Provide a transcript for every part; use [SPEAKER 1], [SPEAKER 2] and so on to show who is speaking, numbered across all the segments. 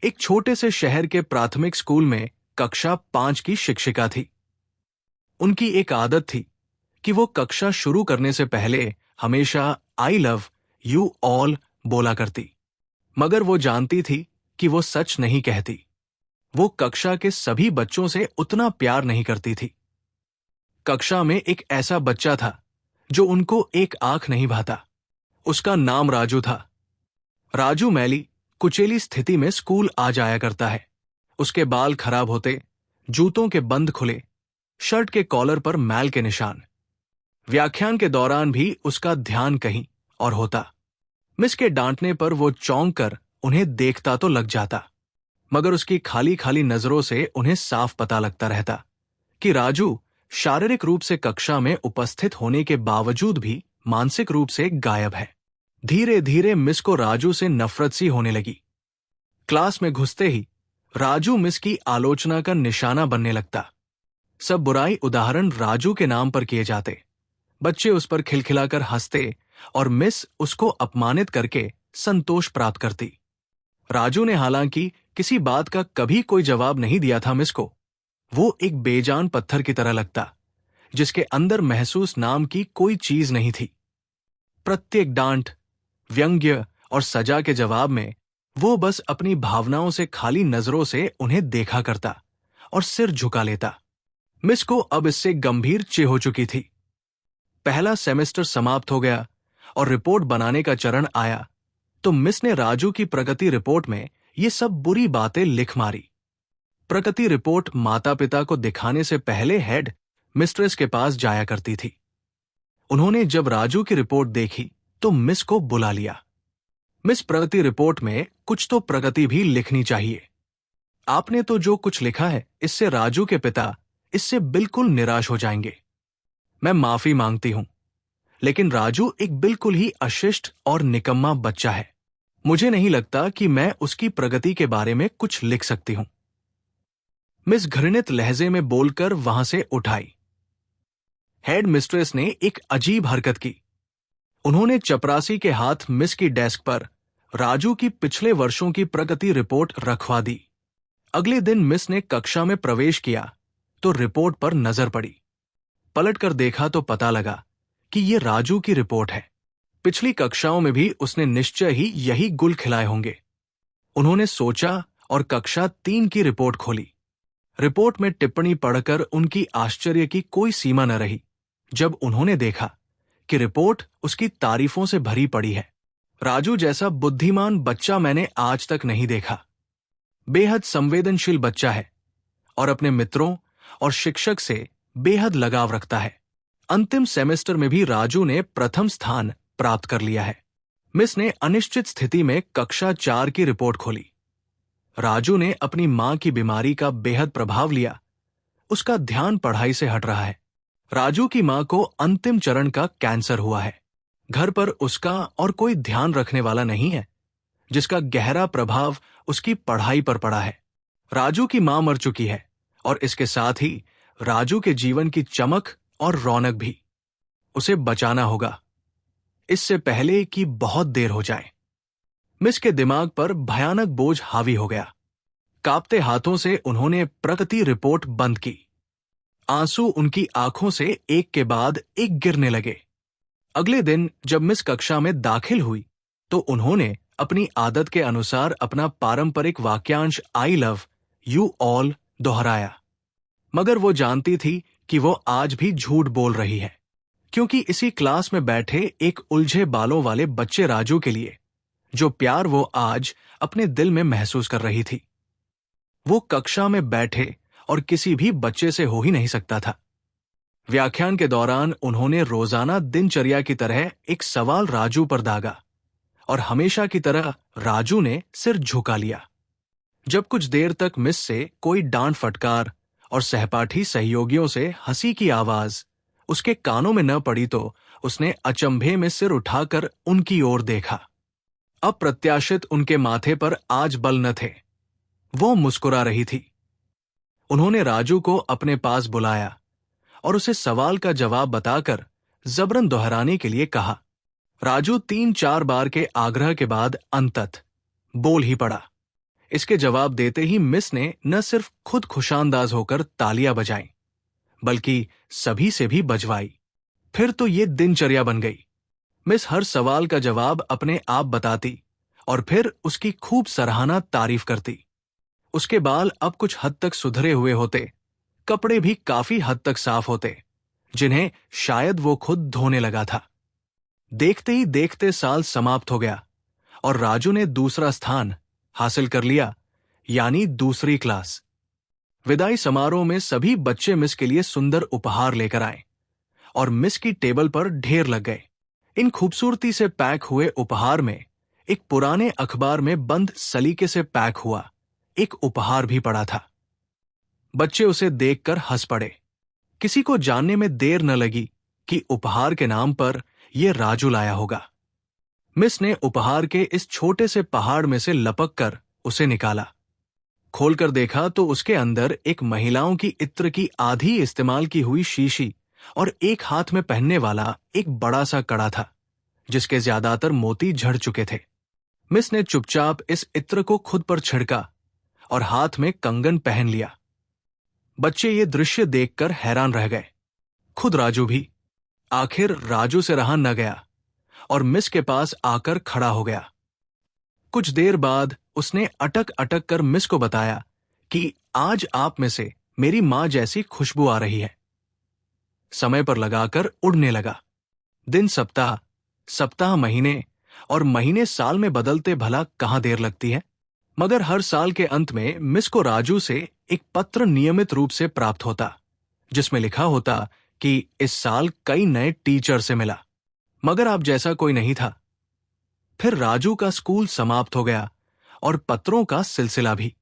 [SPEAKER 1] एक छोटे से शहर के प्राथमिक स्कूल में कक्षा 5 की शिक्षिका थी। उनकी एक आदत थी कि वो कक्षा शुरू करने से पहले हमेशा आई लव यू ऑल बोला करती, मगर वो जानती थी कि वो सच नहीं कहती। वो कक्षा के सभी बच्चों से उतना प्यार नहीं करती थी। कक्षा में एक ऐसा बच्चा था जो उनको एक आंख नहीं भाता। उसका नाम राजू था। राजू मैली कुचेली स्थिति में स्कूल आ जाया करता है। उसके बाल खराब होते, जूतों के बंद खुले, शर्ट के कॉलर पर मैल के निशान। व्याख्यान के दौरान भी उसका ध्यान कहीं और होता। मिस के डांटने पर वो चौंक कर उन्हें देखता तो लग जाता, मगर उसकी खाली खाली नजरों से उन्हें साफ पता लगता रहता कि राजू शारीरिक रूप से कक्षा में उपस्थित होने के बावजूद भी मानसिक रूप से गायब है। धीरे धीरे मिस को राजू से नफरत सी होने लगी। क्लास में घुसते ही राजू मिस की आलोचना का निशाना बनने लगता। सब बुराई उदाहरण राजू के नाम पर किए जाते। बच्चे उस पर खिलखिलाकर हंसते और मिस उसको अपमानित करके संतोष प्राप्त करती। राजू ने हालांकि किसी बात का कभी कोई जवाब नहीं दिया था मिस को। वो एक बेजान पत्थर की तरह लगता, जिसके अंदर महसूस नाम की कोई चीज नहीं थी। प्रत्येक डांट, व्यंग्य और सजा के जवाब में वो बस अपनी भावनाओं से खाली नजरों से उन्हें देखा करता और सिर झुका लेता। मिस को अब इससे गंभीर चिढ़ हो चुकी थी। पहला सेमेस्टर समाप्त हो गया और रिपोर्ट बनाने का चरण आया तो मिस ने राजू की प्रगति रिपोर्ट में ये सब बुरी बातें लिख मारी। प्रगति रिपोर्ट माता पिता को दिखाने से पहले हेड मिस्ट्रेस के पास जाया करती थी। उन्होंने जब राजू की रिपोर्ट देखी तो मिस को बुला लिया। मिस, प्रगति रिपोर्ट में कुछ तो प्रगति भी लिखनी चाहिए। आपने तो जो कुछ लिखा है इससे राजू के पिता इससे बिल्कुल निराश हो जाएंगे। मैं माफी मांगती हूं, लेकिन राजू एक बिल्कुल ही अशिष्ट और निकम्मा बच्चा है। मुझे नहीं लगता कि मैं उसकी प्रगति के बारे में कुछ लिख सकती हूं। मिस घृणित लहजे में बोलकर वहां से उठाई। हेड मिस्ट्रेस ने एक अजीब हरकत की। उन्होंने चपरासी के हाथ मिस की डेस्क पर राजू की पिछले वर्षों की प्रगति रिपोर्ट रखवा दी। अगले दिन मिस ने कक्षा में प्रवेश किया तो रिपोर्ट पर नजर पड़ी। पलटकर देखा तो पता लगा कि ये राजू की रिपोर्ट है। पिछली कक्षाओं में भी उसने निश्चय ही यही गुल खिलाए होंगे। उन्होंने सोचा और कक्षा 3 की रिपोर्ट खोली। रिपोर्ट में टिप्पणी पढ़कर उनकी आश्चर्य की कोई सीमा न रही जब उन्होंने देखा कि रिपोर्ट उसकी तारीफों से भरी पड़ी है। राजू जैसा बुद्धिमान बच्चा मैंने आज तक नहीं देखा। बेहद संवेदनशील बच्चा है और अपने मित्रों और शिक्षक से बेहद लगाव रखता है। अंतिम सेमेस्टर में भी राजू ने प्रथम स्थान प्राप्त कर लिया है। मिस ने अनिश्चित स्थिति में कक्षा 4 की रिपोर्ट खोली। राजू ने अपनी मां की बीमारी का बेहद प्रभाव लिया। उसका ध्यान पढ़ाई से हट रहा है। राजू की मां को अंतिम चरण का कैंसर हुआ है। घर पर उसका और कोई ध्यान रखने वाला नहीं है, जिसका गहरा प्रभाव उसकी पढ़ाई पर पड़ा है। राजू की मां मर चुकी है और इसके साथ ही राजू के जीवन की चमक और रौनक भी। उसे बचाना होगा, इससे पहले कि बहुत देर हो जाए। मिस के दिमाग पर भयानक बोझ हावी हो गया। कांपते हाथों से उन्होंने प्रगति रिपोर्ट बंद की। आंसू उनकी आंखों से एक के बाद एक गिरने लगे। अगले दिन जब मिस कक्षा में दाखिल हुई तो उन्होंने अपनी आदत के अनुसार अपना पारंपरिक वाक्यांश आई लव यू ऑल दोहराया, मगर वो जानती थी कि वो आज भी झूठ बोल रही है, क्योंकि इसी क्लास में बैठे एक उलझे बालों वाले बच्चे राजू के लिए जो प्यार वो आज अपने दिल में महसूस कर रही थी, वो कक्षा में बैठे और किसी भी बच्चे से हो ही नहीं सकता था। व्याख्यान के दौरान उन्होंने रोजाना दिनचर्या की तरह एक सवाल राजू पर दागा और हमेशा की तरह राजू ने सिर झुका लिया। जब कुछ देर तक मिस से कोई डांट फटकार और सहपाठी सहयोगियों से हंसी की आवाज उसके कानों में न पड़ी तो उसने अचंभे में सिर उठाकर उनकी ओर देखा। अप्रत्याशित उनके माथे पर आज बल न थे। वो मुस्कुरा रही थी। उन्होंने राजू को अपने पास बुलाया और उसे सवाल का जवाब बताकर जबरन दोहराने के लिए कहा। राजू 3-4 बार के आग्रह के बाद अंततः बोल ही पड़ा। इसके जवाब देते ही मिस ने न सिर्फ खुद खुशानदाज होकर तालियां बजाईं, बल्कि सभी से भी बजवाई। फिर तो ये दिनचर्या बन गई। मिस हर सवाल का जवाब अपने आप बताती और फिर उसकी खूब सराहना तारीफ करती। उसके बाल अब कुछ हद तक सुधरे हुए होते, कपड़े भी काफी हद तक साफ होते, जिन्हें शायद वो खुद धोने लगा था। देखते ही देखते साल समाप्त हो गया और राजू ने दूसरा स्थान हासिल कर लिया, यानी दूसरी क्लास। विदाई समारोह में सभी बच्चे मिस के लिए सुंदर उपहार लेकर आए और मिस की टेबल पर ढेर लग गए। इन खूबसूरती से पैक हुए उपहार में एक पुराने अखबार में बंद सलीके से पैक हुआ एक उपहार भी पड़ा था। बच्चे उसे देखकर हंस पड़े। किसी को जानने में देर न लगी कि उपहार के नाम पर यह राजू लाया होगा। मिस ने उपहार के इस छोटे से पहाड़ में से लपक कर उसे निकाला। खोलकर देखा तो उसके अंदर एक महिलाओं की इत्र की आधी इस्तेमाल की हुई शीशी और एक हाथ में पहनने वाला एक बड़ा सा कड़ा था, जिसके ज्यादातर मोती झड़ चुके थे। मिस ने चुपचाप इस इत्र को खुद पर छिड़का और हाथ में कंगन पहन लिया। बच्चे ये दृश्य देखकर हैरान रह गए, खुद राजू भी। आखिर राजू से रहा न गया और मिस के पास आकर खड़ा हो गया। कुछ देर बाद उसने अटक अटक कर मिस को बताया कि आज आप में से मेरी मां जैसी खुशबू आ रही है। समय पर लगाकर उड़ने लगा। दिन सप्ताह, सप्ताह महीने और महीने साल में बदलते भला कहां देर लगती है। मगर हर साल के अंत में मिस को राजू से एक पत्र नियमित रूप से प्राप्त होता, जिसमें लिखा होता कि इस साल कई नए टीचर से मिला, मगर आप जैसा कोई नहीं था। फिर राजू का स्कूल समाप्त हो गया और पत्रों का सिलसिला भी।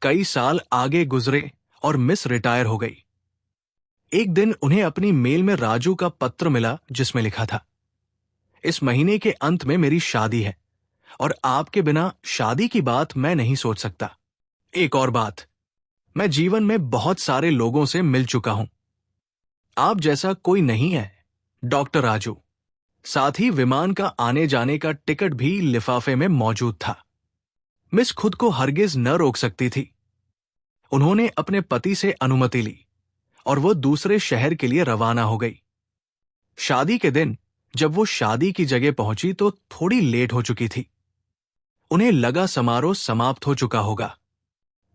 [SPEAKER 1] कई साल आगे गुजरे और मिस रिटायर हो गई। एक दिन उन्हें अपनी मेल में राजू का पत्र मिला, जिसमें लिखा था, इस महीने के अंत में मेरी शादी है और आपके बिना शादी की बात मैं नहीं सोच सकता। एक और बात, मैं जीवन में बहुत सारे लोगों से मिल चुका हूं, आप जैसा कोई नहीं है, डॉक्टर राजू। साथ ही विमान का आने जाने का टिकट भी लिफाफे में मौजूद था। मिस खुद को हरगिज न रोक सकती थी। उन्होंने अपने पति से अनुमति ली और वो दूसरे शहर के लिए रवाना हो गई। शादी के दिन जब वो शादी की जगह पहुंची तो थोड़ी लेट हो चुकी थी। उन्हें लगा समारोह समाप्त हो चुका होगा,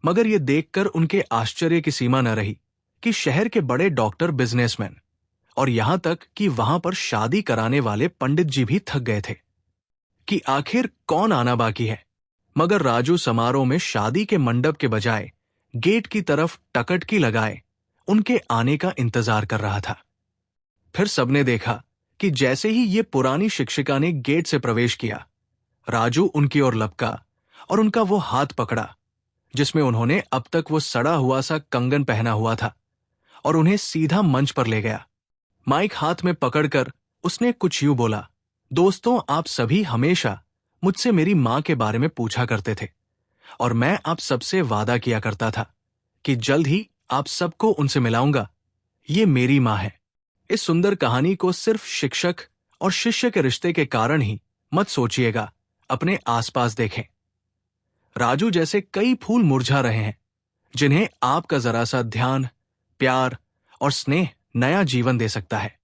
[SPEAKER 1] मगर ये देखकर उनके आश्चर्य की सीमा न रही कि शहर के बड़े डॉक्टर, बिजनेसमैन और यहां तक कि वहां पर शादी कराने वाले पंडित जी भी थक गए थे कि आखिर कौन आना बाकी है। मगर राजू समारोह में शादी के मंडप के बजाय गेट की तरफ टकटकी लगाए उनके आने का इंतजार कर रहा था। फिर सबने देखा कि जैसे ही ये पुरानी शिक्षिका ने गेट से प्रवेश किया, राजू उनकी ओर लपका और उनका वो हाथ पकड़ा जिसमें उन्होंने अब तक वो सड़ा हुआ सा कंगन पहना हुआ था और उन्हें सीधा मंच पर ले गया। माइक हाथ में पकड़कर उसने कुछ यूं बोला, दोस्तों, आप सभी हमेशा मुझसे मेरी मां के बारे में पूछा करते थे और मैं आप सबसे वादा किया करता था कि जल्द ही आप सबको उनसे मिलाऊंगा। ये मेरी मां है। इस सुंदर कहानी को सिर्फ शिक्षक और शिष्य के रिश्ते के कारण ही मत सोचिएगा, अपने आसपास देखें। राजू जैसे कई फूल मुरझा रहे हैं जिन्हें आपका जरा सा ध्यान, प्यार और स्नेह नया जीवन दे सकता है।